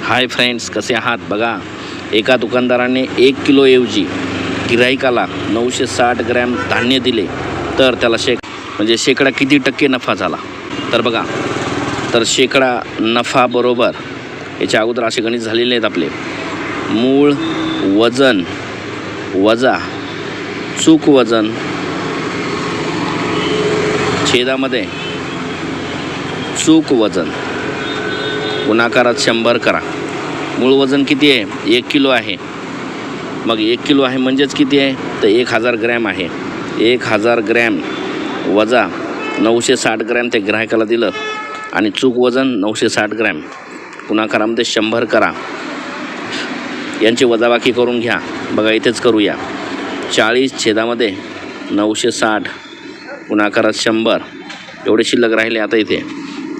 Hi friends, कसे आहात? बघा, एका दुकानदाराने 1 किलोऐवजी गिऱ्हाईकाला 960 ग्रॅम धान्य दिले, तर त्याला शेकडा किती टक्के नफा झाला? तर बघा, तर शेकडा नफा बरोबर याच्या अगोदर असे गणित झालेले आहेत आपले. मूळ वजन वजा चूक वजन छेदामध्ये चूक वजन गुणाकारात 100 करा. मूळ वजन किती आहे? 1 किलो आहे. मग 1 किलो आहे म्हणजेच किती आहे? तर 1000 ग्रॅम आहे. 1000 ग्रॅम वजा 960 ग्रॅम ते ग्राहकाला दिलं आणि चूक वजन 960 ग्रॅम गुणाकारामध्ये 100 करा. यांची वजाबाकी करून घ्या. बघा, इथेच करूया. 40 छेदामध्ये 960 गुणाकारात 100 एवढे शिल्लक राहिले आता इथे.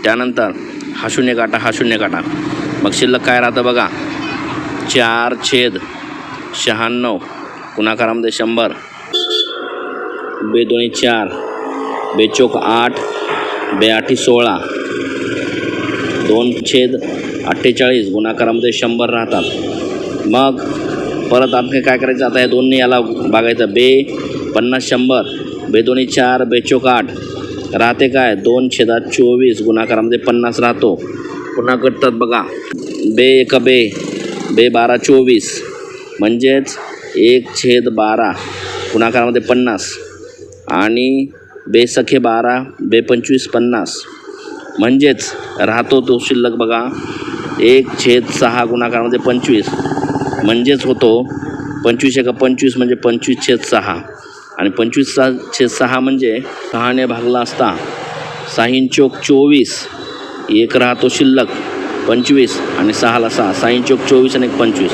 त्यानंतर हा शून्य काटा. मग शिल्लक काय राहतं बघा, 4/96 गुणाकारामध्ये 100. बे 2 4, बे 4 8, बे 8 16, 2/48 गुणाकारामध्ये 100 राहतात. मग परत आपण काय करायचं, आता या दोन्ही याला बघायचं. बे 50 100, बे 2 4, बे 4 8 राहते काय, 2/24 गुणाकारामध्ये 50 राहतो. पुन्हा करतात बघा, बे 1 बे 12 24 म्हणजेच 1/12 गुणाकारामध्ये 50 आणि बे सखे 12, बे 25 50 म्हणजेच राहतो तो शिल्लक बघा 1/6 गुणाकारामध्ये 25 म्हणजेच होतो 25 1 25 म्हणजे 25/6 आणि 25/6 म्हणजे 6ने भागला असता 6 चोक 24 एक राहतो शिल्लक 25 आणि 6ला 6 6 चोक 24 आणि 25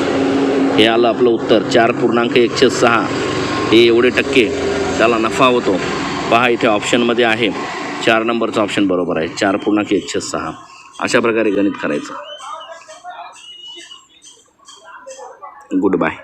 हे आलं आपलं उत्तर. 4.16 हे एवढे टक्के त्याला नफा होतो. पहा, इथे ऑप्शनमध्ये आहे 4 नंबरचा ऑप्शन बरोबर आहे. 4.16 अशा प्रकारे गणित करायचं. Good bye.